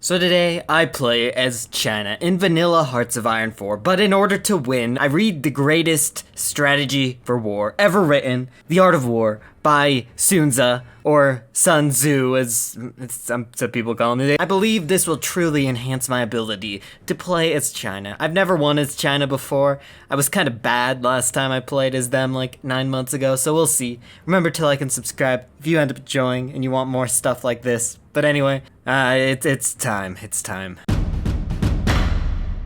So today, I play as China in Vanilla Hearts of Iron 4, but in order to win, I read the greatest strategy for war ever written, The Art of War, by Sun Tzu, or Sun Tzu, as some people call him. I believe this will truly enhance my ability to play as China. I've never won as China before. I was kind of bad last time I played as them, like 9 months ago, so we'll see. Remember to like and subscribe if you end up enjoying and you want more stuff like this. But anyway, it's time.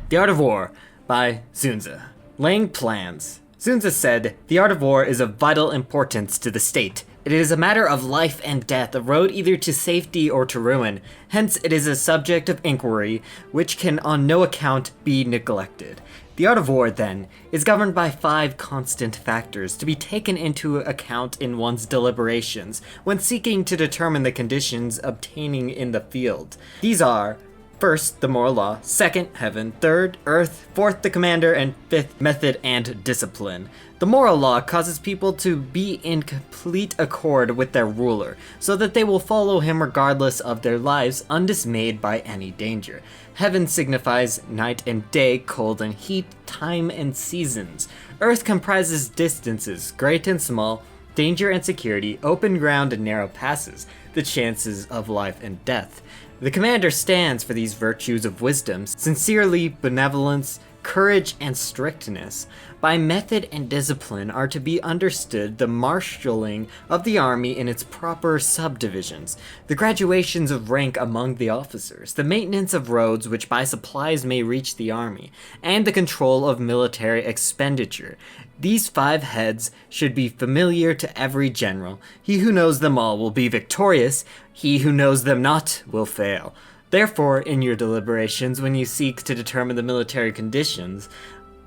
The Art of War by Sun Tzu. Laying plans. Sun Tzu said, "The art of war is of vital importance to the state. It is a matter of life and death, a road either to safety or to ruin. Hence, it is a subject of inquiry which can on no account be neglected." The art of war, then, is governed by 5 constant factors to be taken into account in one's deliberations when seeking to determine the conditions obtaining in the field. These are: first, the moral law; second, heaven; third, earth; fourth, the commander; and fifth, method and discipline. The moral law causes people to be in complete accord with their ruler, so that they will follow him regardless of their lives, undismayed by any danger. Heaven signifies night and day, cold and heat, time and seasons. Earth comprises distances, great and small, danger and security, open ground and narrow passes, the chances of life and death. The commander stands for these virtues of wisdom, sincerely, benevolence, courage, and strictness. By method and discipline are to be understood the marshalling of the army in its proper subdivisions, the graduations of rank among the officers, the maintenance of roads which by supplies may reach the army, and the control of military expenditure. These 5 heads should be familiar to every general. He who knows them all will be victorious. He who knows them not will fail. Therefore, in your deliberations, when you seek to determine the military conditions,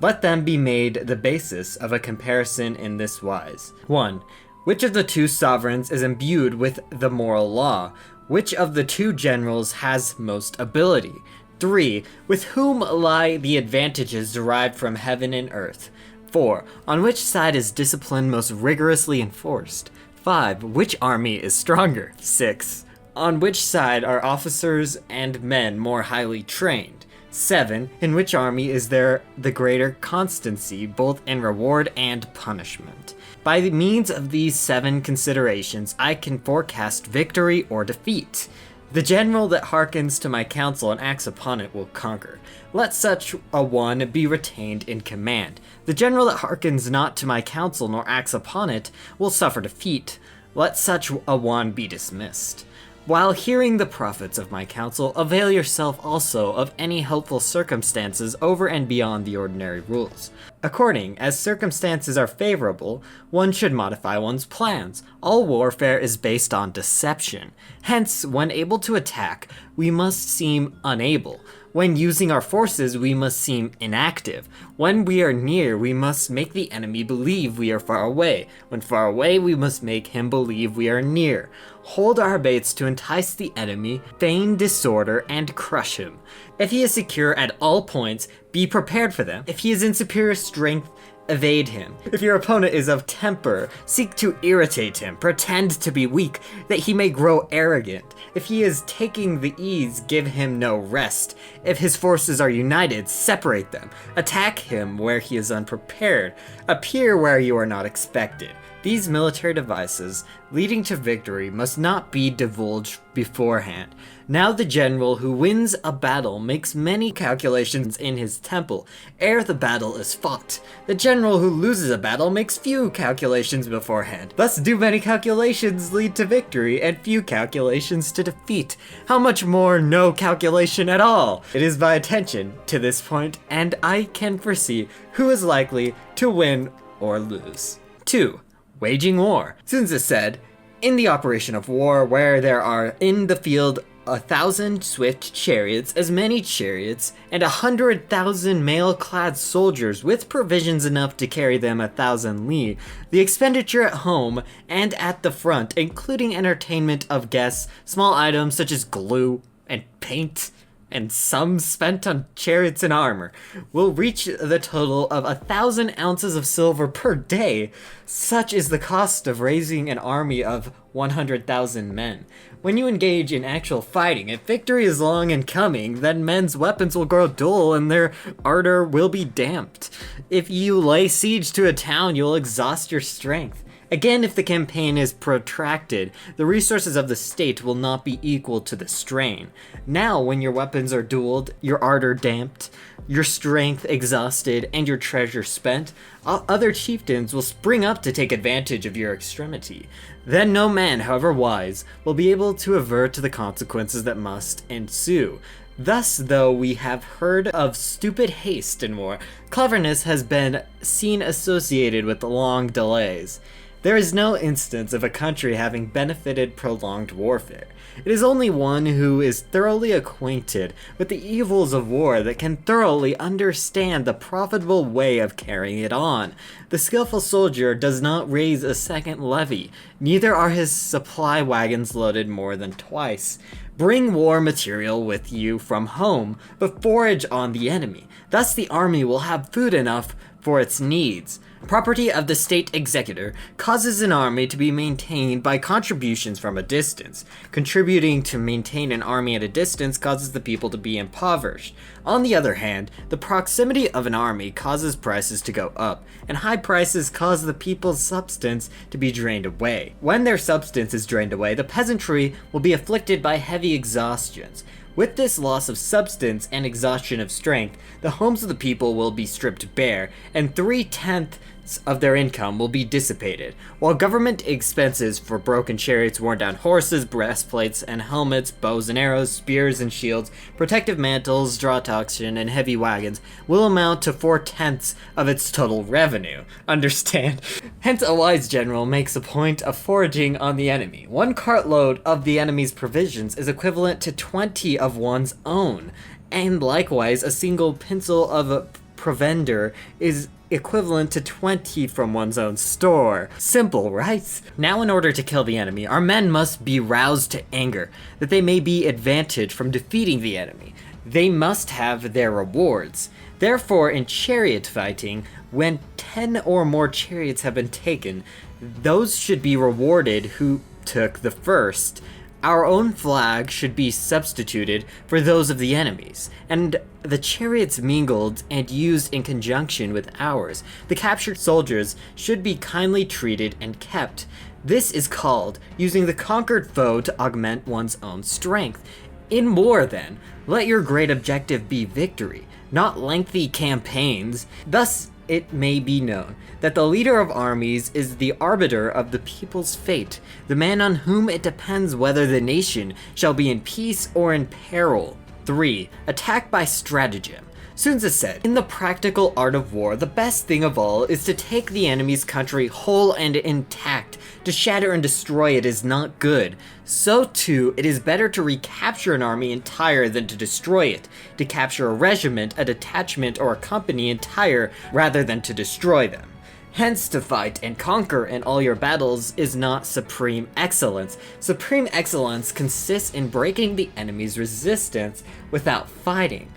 let them be made the basis of a comparison in this wise. 1. Which of the 2 sovereigns is imbued with the moral law? Which of the 2 generals has most ability? 3. With whom lie the advantages derived from heaven and earth? 4. On which side is discipline most rigorously enforced? 5. Which army is stronger? 6. On which side are officers and men more highly trained? 7. In which army is there the greater constancy, both in reward and punishment? By the means of these 7 considerations, I can forecast victory or defeat. The general that hearkens to my counsel and acts upon it will conquer. Let such a one be retained in command. The general that hearkens not to my counsel nor acts upon it will suffer defeat. Let such a one be dismissed. While hearing the profits of my counsel, avail yourself also of any helpful circumstances over and beyond the ordinary rules. According as circumstances are favorable, one should modify one's plans. All warfare is based on deception. Hence, when able to attack, we must seem unable. When using our forces, we must seem inactive. When we are near, we must make the enemy believe we are far away. When far away, we must make him believe we are near. Hold our baits to entice the enemy, feign disorder, and crush him. If he is secure at all points, be prepared for them. If he is in superior strength, evade him. If your opponent is of temper, seek to irritate him. Pretend to be weak, that he may grow arrogant. If he is taking the ease, give him no rest. If his forces are united, separate them. Attack him where he is unprepared. Appear where you are not expected. These military devices, leading to victory, must not be divulged beforehand. Now the general who wins a battle makes many calculations in his temple, ere the battle is fought. The general who loses a battle makes few calculations beforehand. Thus do many calculations lead to victory, and few calculations to defeat. How much more no calculation at all? It is by attention to this point, and I can foresee who is likely to win or lose. 2. Waging war. Sun Tzu said, "In the operation of war, where there are in the field 1,000 swift chariots, as many chariots, and 100,000 mail-clad soldiers with provisions enough to carry them 1,000 li, the expenditure at home and at the front, including entertainment of guests, small items such as glue and paint, and some spent on chariots and armor, will reach the total of 1,000 ounces of silver per day. Such is the cost of raising an army of 100,000 men. When you engage in actual fighting, if victory is long in coming, then men's weapons will grow dull and their ardor will be damped. If you lay siege to a town, you'll exhaust your strength. Again, if the campaign is protracted, the resources of the state will not be equal to the strain. Now, when your weapons are dueled, your ardor damped, your strength exhausted, and your treasure spent, other chieftains will spring up to take advantage of your extremity. Then no man, however wise, will be able to avert the consequences that must ensue. Thus, though we have heard of stupid haste in war, cleverness has been seen associated with long delays. There is no instance of a country having benefited prolonged warfare. It is only one who is thoroughly acquainted with the evils of war that can thoroughly understand the profitable way of carrying it on. The skillful soldier does not raise a second levy, neither are his supply wagons loaded more than twice. Bring war material with you from home, but forage on the enemy. Thus the army will have food enough for its needs. Property of the state executor causes an army to be maintained by contributions from a distance. Contributing to maintain an army at a distance causes the people to be impoverished. On the other hand, the proximity of an army causes prices to go up, and high prices cause the people's substance to be drained away. When their substance is drained away, the peasantry will be afflicted by heavy exhaustions. With this loss of substance and exhaustion of strength, the homes of the people will be stripped bare, and 3/10 of their income will be dissipated, while government expenses for broken chariots, worn down horses, breastplates and helmets, bows and arrows, spears and shields, protective mantles, draught oxen, and heavy wagons will amount to 4/10 of its total revenue. Understand? Hence a wise general makes a point of foraging on the enemy. 1 cartload of the enemy's provisions is equivalent to 20 of one's own, and likewise a single pinsel of provender is equivalent to 20 from one's own store. Simple, right? Now, in order to kill the enemy, our men must be roused to anger, that they may be advantaged from defeating the enemy. They must have their rewards. Therefore, in chariot fighting, when 10 or more chariots have been taken, those should be rewarded who took the first. Our own flag should be substituted for those of the enemies, and the chariots mingled and used in conjunction with ours. The captured soldiers should be kindly treated and kept. This is called using the conquered foe to augment one's own strength. In war, then, let your great objective be victory, not lengthy campaigns. Thus, it may be known that the leader of armies is the arbiter of the people's fate, the man on whom it depends whether the nation shall be in peace or in peril. 3. Attack by stratagem. Sun Tzu said, "In the practical art of war, the best thing of all is to take the enemy's country whole and intact. To shatter and destroy it is not good. So too, it is better to recapture an army entire than to destroy it. To capture a regiment, a detachment, or a company entire rather than to destroy them. Hence, to fight and conquer in all your battles is not supreme excellence. Supreme excellence consists in breaking the enemy's resistance without fighting.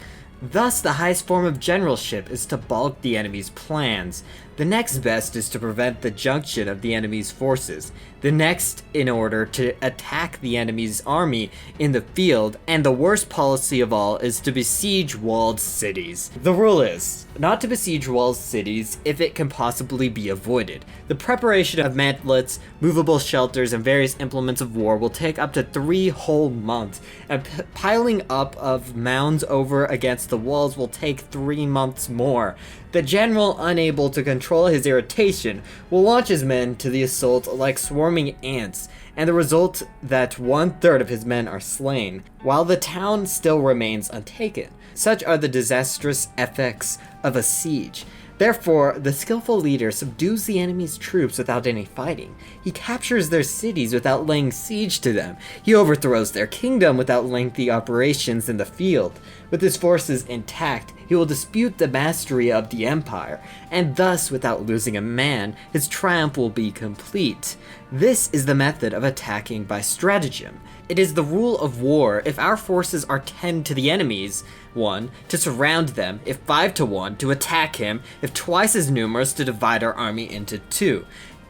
Thus, the highest form of generalship is to balk the enemy's plans. The next best is to prevent the junction of the enemy's forces. The next in order to attack the enemy's army in the field, and the worst policy of all is to besiege walled cities. The rule is not to besiege walled cities if it can possibly be avoided. The preparation of mantlets, movable shelters, and various implements of war will take up to 3 whole months, and piling up of mounds over against the walls will take 3 months more. The general, unable to control his irritation, will launch his men to the assault like swarming ants, and the result that 1/3 of his men are slain, while the town still remains untaken. Such are the disastrous effects of a siege. Therefore, the skillful leader subdues the enemy's troops without any fighting. He captures their cities without laying siege to them. He overthrows their kingdom without lengthy operations in the field. With his forces intact, he will dispute the mastery of the empire, and thus, without losing a man, his triumph will be complete. This is the method of attacking by stratagem. It is the rule of war, if our forces are 10 to the enemy's 1, to surround them, if 5 to 1, to attack him, if twice as numerous, to divide our army into 2.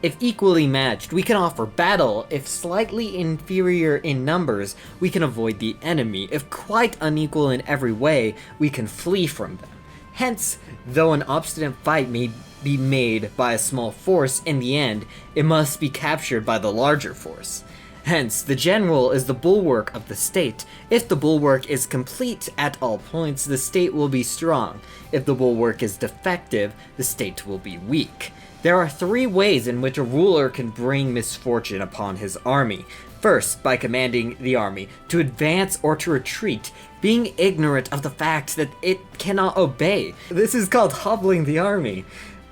If equally matched, we can offer battle. If slightly inferior in numbers, we can avoid the enemy. If quite unequal in every way, we can flee from them. Hence, though an obstinate fight may be made by a small force, in the end, it must be captured by the larger force. Hence, the general is the bulwark of the state. If the bulwark is complete at all points, the state will be strong. If the bulwark is defective, the state will be weak. There are 3 ways in which a ruler can bring misfortune upon his army. First, by commanding the army to advance or to retreat, being ignorant of the fact that it cannot obey. This is called hobbling the army.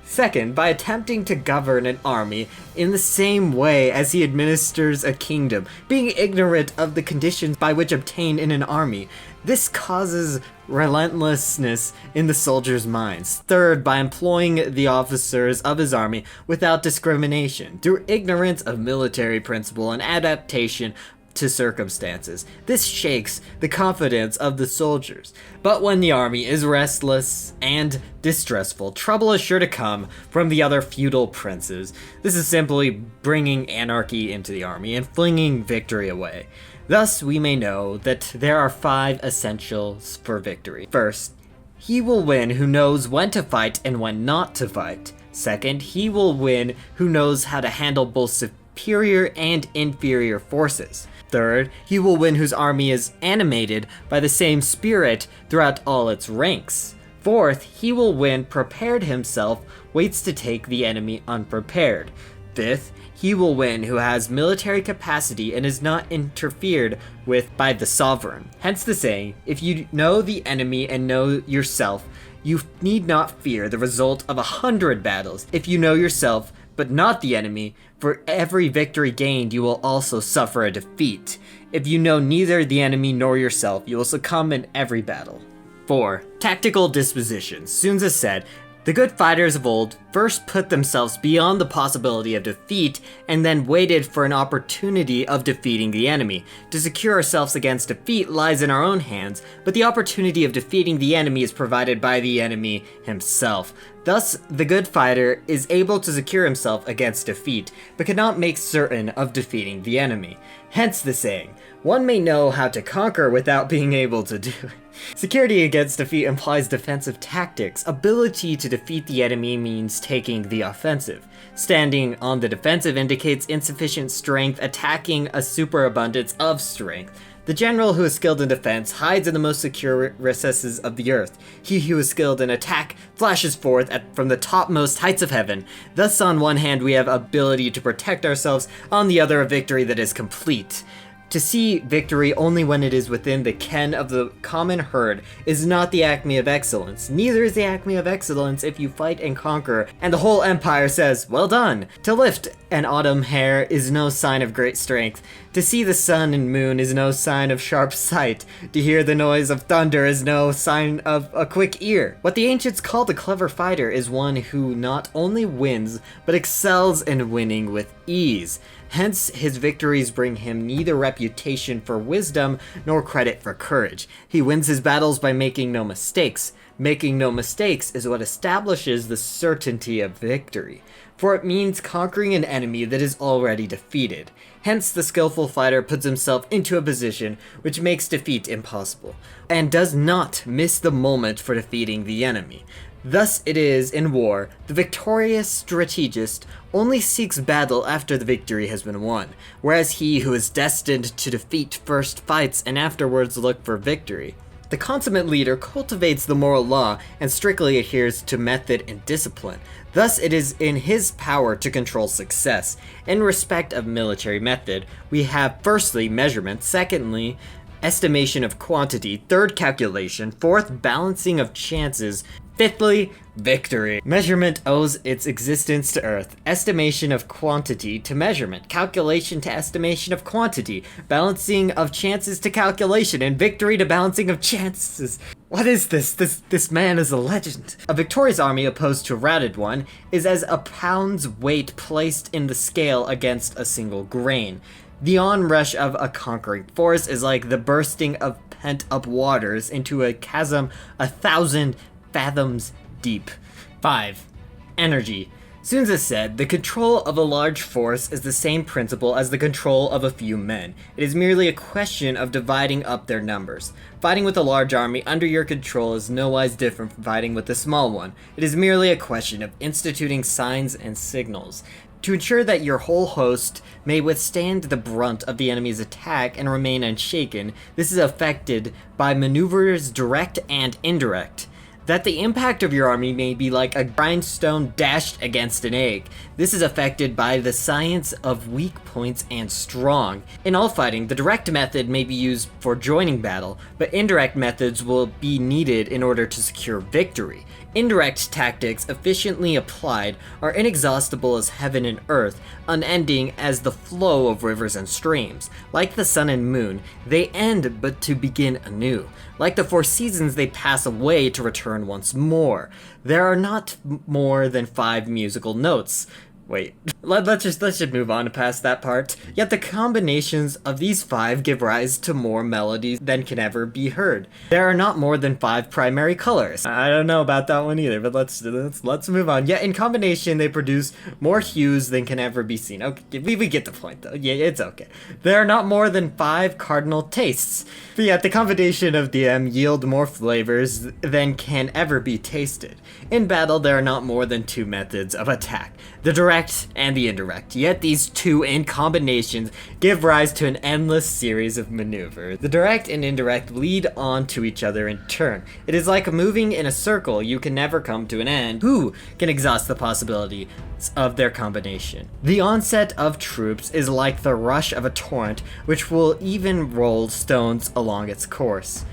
Second, by attempting to govern an army in the same way as he administers a kingdom, being ignorant of the conditions by which obtained in an army. This causes relentlessness in the soldiers' minds. Third, by employing the officers of his army without discrimination, through ignorance of military principle and adaptation to circumstances. This shakes the confidence of the soldiers. But when the army is restless and distressful, trouble is sure to come from the other feudal princes. This is simply bringing anarchy into the army and flinging victory away. Thus, we may know that there are 5 essentials for victory. First, he will win who knows when to fight and when not to fight. Second, he will win who knows how to handle both superior and inferior forces. Third, he will win whose army is animated by the same spirit throughout all its ranks. Fourth, he will win prepared himself, waits to take the enemy unprepared. Fifth, he will win who has military capacity and is not interfered with by the sovereign. Hence the saying, if you know the enemy and know yourself, you need not fear the result of 100 battles. If you know yourself, but not the enemy, for every victory gained you will also suffer a defeat. If you know neither the enemy nor yourself, you will succumb in every battle. 4. Tactical dispositions. Sun Tzu said, the good fighters of old first put themselves beyond the possibility of defeat and then waited for an opportunity of defeating the enemy. To secure ourselves against defeat lies in our own hands, but the opportunity of defeating the enemy is provided by the enemy himself. Thus, the good fighter is able to secure himself against defeat, but cannot make certain of defeating the enemy. Hence the saying, one may know how to conquer without being able to do it. Security against defeat implies defensive tactics. Ability to defeat the enemy means taking the offensive. Standing on the defensive indicates insufficient strength, attacking a superabundance of strength. The general who is skilled in defense hides in the most secure recesses of the earth. He who is skilled in attack flashes forth from the topmost heights of heaven. Thus, on one hand, we have ability to protect ourselves, on the other, a victory that is complete. To see victory only when it is within the ken of the common herd is not the acme of excellence. Neither is the acme of excellence if you fight and conquer, and the whole empire says, well done. To lift an autumn hair is no sign of great strength. To see the sun and moon is no sign of sharp sight. To hear the noise of thunder is no sign of a quick ear. What the ancients called a clever fighter is one who not only wins, but excels in winning with ease. Hence, his victories bring him neither reputation for wisdom nor credit for courage. He wins his battles by making no mistakes. Making no mistakes is what establishes the certainty of victory, for it means conquering an enemy that is already defeated. Hence, the skillful fighter puts himself into a position which makes defeat impossible, and does not miss the moment for defeating the enemy. Thus it is in war, the victorious strategist only seeks battle after the victory has been won, whereas he who is destined to defeat first fights and afterwards look for victory. The consummate leader cultivates the moral law and strictly adheres to method and discipline. Thus it is in his power to control success. In respect of military method, we have firstly measurement, secondly estimation of quantity, third calculation, fourth balancing of chances, fifthly, victory. Measurement owes its existence to earth, estimation of quantity to measurement, calculation to estimation of quantity, balancing of chances to calculation, and victory to balancing of chances. What is this? This man is a legend. A victorious army opposed to a routed one is as a pound's weight placed in the scale against a single grain. The onrush of a conquering force is like the bursting of pent-up waters into a chasm 1,000 fathoms deep. 5. Energy. Sun Tzu said, the control of a large force is the same principle as the control of a few men. It is merely a question of dividing up their numbers. Fighting with a large army under your control is nowise different from fighting with a small one. It is merely a question of instituting signs and signals. To ensure that your whole host may withstand the brunt of the enemy's attack and remain unshaken, this is effected by maneuvers direct and indirect. That the impact of your army may be like a grindstone dashed against an egg. This is affected by the science of weak points and strong. In all fighting, the direct method may be used for joining battle, but indirect methods will be needed in order to secure victory. Indirect tactics efficiently applied are inexhaustible as heaven and earth, unending as the flow of rivers and streams. Like the sun and moon, they end but to begin anew. Like the 4 seasons, they pass away to return once more. There are not more than 5 musical notes. Wait, let's just move on past that part. Yet the combinations of these 5 give rise to more melodies than can ever be heard. There are not more than 5 primary colors. I don't know about that one either, but let's move on. Yet in combination, they produce more hues than can ever be seen. Okay, we get the point though. Yeah, it's okay. There are not more than 5 cardinal tastes. But yet the combination of them yield more flavors than can ever be tasted. In battle, there are not more than 2 methods of attack. The direct and the indirect, yet these 2 in combinations give rise to an endless series of maneuvers. The direct and indirect lead on to each other in turn. It is like moving in a circle, you can never come to an end. Who can exhaust the possibility of their combination? The onset of troops is like the rush of a torrent, which will even roll stones along its course.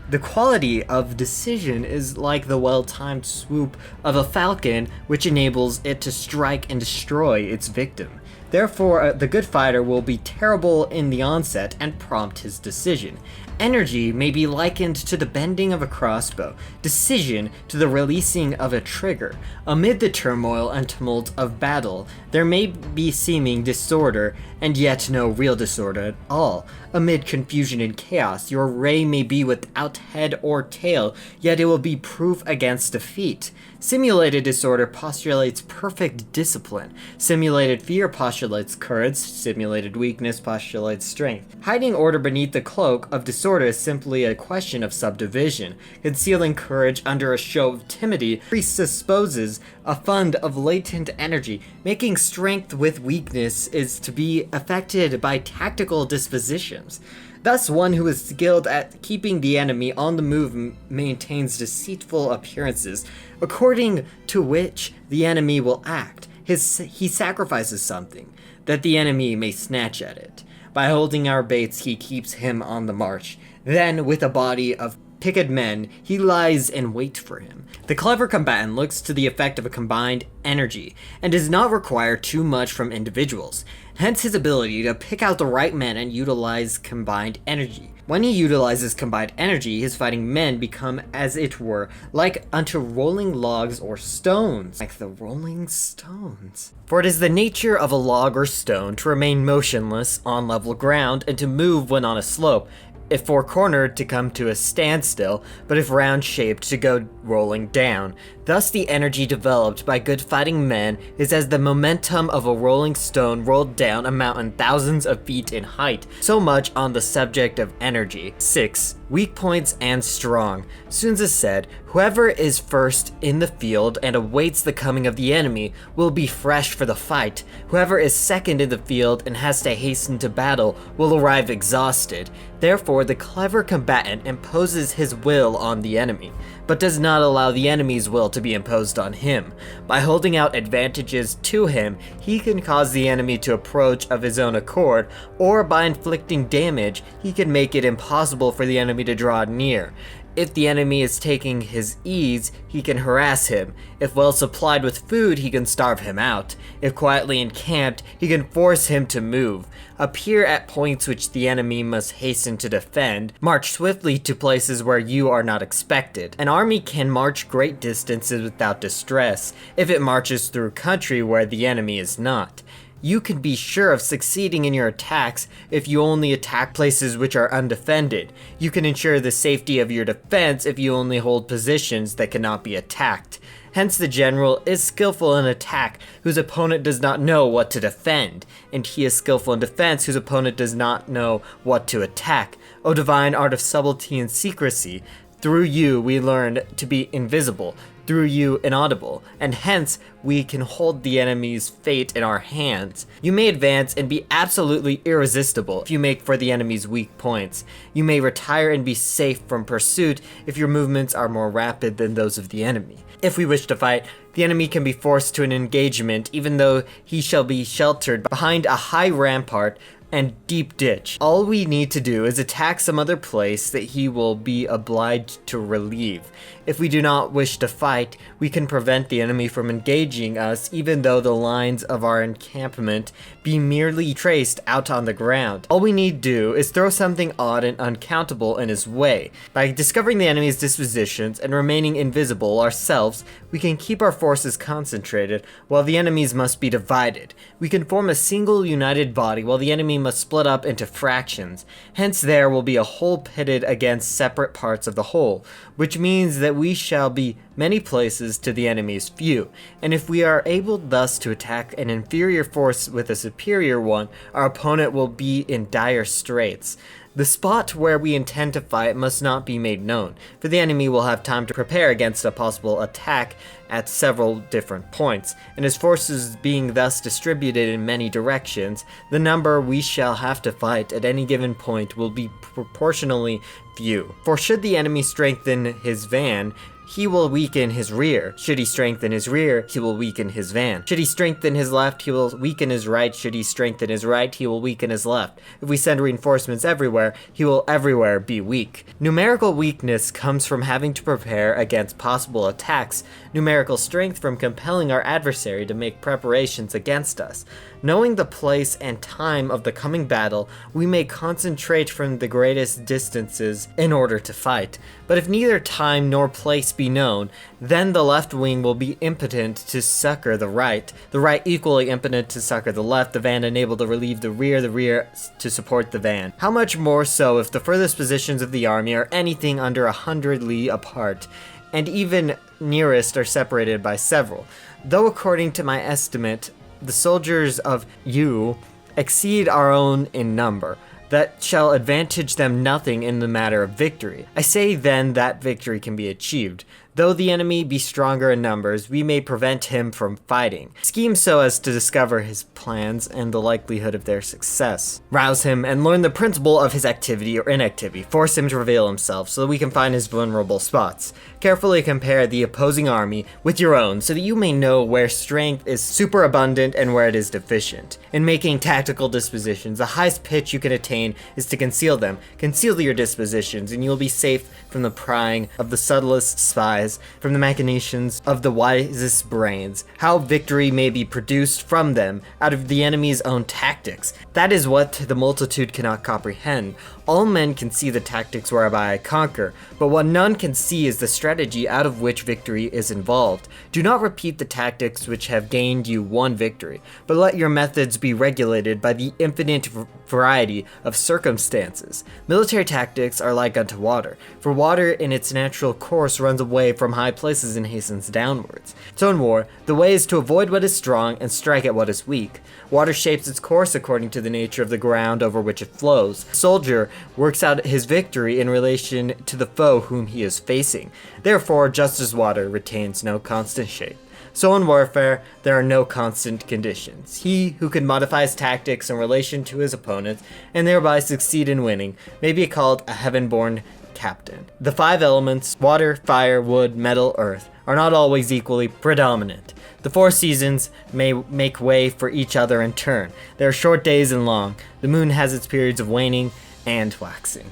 The quality of decision is like the well-timed swoop of a falcon, which enables it to strike and destroy its victim. Therefore, the good fighter will be terrible in the onset and prompt his decision. Energy may be likened to the bending of a crossbow, decision to the releasing of a trigger. Amid the turmoil and tumult of battle, there may be seeming disorder, and yet no real disorder at all. Amid confusion and chaos, your ray may be without head or tail, yet it will be proof against defeat. Simulated disorder postulates perfect discipline. Simulated fear postulates courage. Simulated weakness postulates strength. Hiding order beneath the cloak of disorder is simply a question of subdivision. Concealing courage under a show of timidity presupposes a fund of latent energy. Making strength with weakness is to be affected by tactical dispositions. Thus, one who is skilled at keeping the enemy on the move maintains deceitful appearances, according to which the enemy will act. He sacrifices something, that the enemy may snatch at it. By holding our baits, he keeps him on the march. Then, with a body of picked men, he lies in wait for him. The clever combatant looks to the effect of a combined energy, and does not require too much from individuals. Hence his ability to pick out the right men and utilize combined energy. When he utilizes combined energy, his fighting men become, as it were, like unto rolling logs or stones. Like the rolling stones. For it is the nature of a log or stone to remain motionless on level ground and to move when on a slope, if four-cornered to come to a standstill, but if round-shaped to go rolling down. Thus the energy developed by good fighting men is as the momentum of a rolling stone rolled down a mountain thousands of feet in height. So much on the subject of energy. 6. Weak points and strong. Sun Tzu said, whoever is first in the field and awaits the coming of the enemy will be fresh for the fight. Whoever is second in the field and has to hasten to battle will arrive exhausted. Therefore, the clever combatant imposes his will on the enemy, but does not allow the enemy's will to be imposed on him. By holding out advantages to him, he can cause the enemy to approach of his own accord, or by inflicting damage, he can make it impossible for the enemy to draw near. If the enemy is taking his ease, he can harass him. If well supplied with food, he can starve him out. If quietly encamped, he can force him to move. Appear at points which the enemy must hasten to defend. March swiftly to places where you are not expected. An army can march great distances without distress, if it marches through country where the enemy is not. You can be sure of succeeding in your attacks if you only attack places which are undefended. You can ensure the safety of your defense if you only hold positions that cannot be attacked. Hence the general is skillful in attack, whose opponent does not know what to defend, and he is skillful in defense, whose opponent does not know what to attack. O divine art of subtlety and secrecy, through you we learn to be invisible, through you inaudible, and hence we can hold the enemy's fate in our hands. You may advance and be absolutely irresistible if you make for the enemy's weak points. You may retire and be safe from pursuit if your movements are more rapid than those of the enemy. If we wish to fight, the enemy can be forced to an engagement even though he shall be sheltered behind a high rampart and deep ditch. All we need to do is attack some other place that he will be obliged to relieve. If we do not wish to fight, we can prevent the enemy from engaging us even though the lines of our encampment be merely traced out on the ground. All we need do is throw something odd and uncountable in his way. By discovering the enemy's dispositions and remaining invisible ourselves, we can keep our forces concentrated while the enemy's must be divided. We can form a single united body while the enemy must split up into fractions. Hence there will be a whole pitted against separate parts of the whole, which means that we shall be many places to the enemy's few, and if we are able thus to attack an inferior force with a superior one, our opponent will be in dire straits. The spot where we intend to fight must not be made known, for the enemy will have time to prepare against a possible attack at several different points, and his forces being thus distributed in many directions, the number we shall have to fight at any given point will be proportionally few. For should the enemy strengthen his van, he will weaken his rear. Should he strengthen his rear, he will weaken his van. Should he strengthen his left, he will weaken his right. Should he strengthen his right, he will weaken his left. If we send reinforcements everywhere, he will everywhere be weak. Numerical weakness comes from having to prepare against possible attacks. Numerical strength from compelling our adversary to make preparations against us. Knowing the place and time of the coming battle, we may concentrate from the greatest distances in order to fight. But if neither time nor place be known, then the left wing will be impotent to succor the right equally impotent to succor the left, the van unable to relieve the rear to support the van. How much more so if the furthest positions of the army are anything under 100 li apart, and even nearest are separated by several. Though according to my estimate, the soldiers of you exceed our own in number, that shall advantage them nothing in the matter of victory. I say then that victory can be achieved. Though the enemy be stronger in numbers, we may prevent him from fighting. Scheme so as to discover his plans and the likelihood of their success. Rouse him and learn the principle of his activity or inactivity. Force him to reveal himself so that we can find his vulnerable spots. Carefully compare the opposing army with your own so that you may know where strength is superabundant and where it is deficient. In making tactical dispositions, the highest pitch you can attain is to conceal them. Conceal your dispositions and you will be safe from the prying of the subtlest spies, from the machinations of the wisest brains, how victory may be produced from them out of the enemy's own tactics. That is what the multitude cannot comprehend. All men can see the tactics whereby I conquer, but what none can see is the strategy out of which victory is involved. Do not repeat the tactics which have gained you one victory, but let your methods be regulated by the infinite variety of circumstances. Military tactics are like unto water, for water in its natural course runs away from high places and hastens downwards. So in war, the way is to avoid what is strong and strike at what is weak. Water shapes its course according to the nature of the ground over which it flows. A soldier works out his victory in relation to the foe whom he is facing. Therefore, just as water retains no constant shape, so in warfare, there are no constant conditions. He who can modify his tactics in relation to his opponents and thereby succeed in winning may be called a heaven-born captain. The 5 elements, water, fire, wood, metal, earth, are not always equally predominant. The 4 seasons may make way for each other in turn. There are short days and long. The moon has its periods of waning and waxing.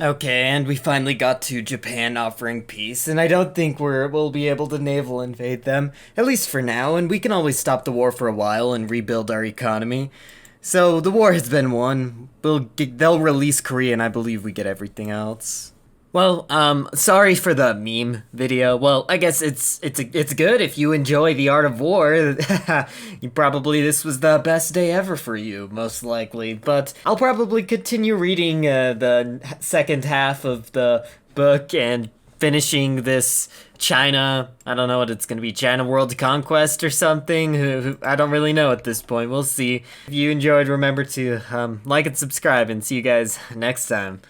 Okay, and we finally got to Japan offering peace, and I don't think we'll be able to naval invade them, at least for now, and we can always stop the war for a while and rebuild our economy. So the war has been won. They'll release Korea, and I believe we get everything else. Well, sorry for the meme video. Well, I guess it's good if you enjoy The Art of War. This was the best day ever for you, most likely. But I'll probably continue reading the second half of the book and finishing this China, I don't know what it's gonna be, China World Conquest or something. I don't really know at this point. We'll see. If you enjoyed, remember to like and subscribe, and see you guys next time.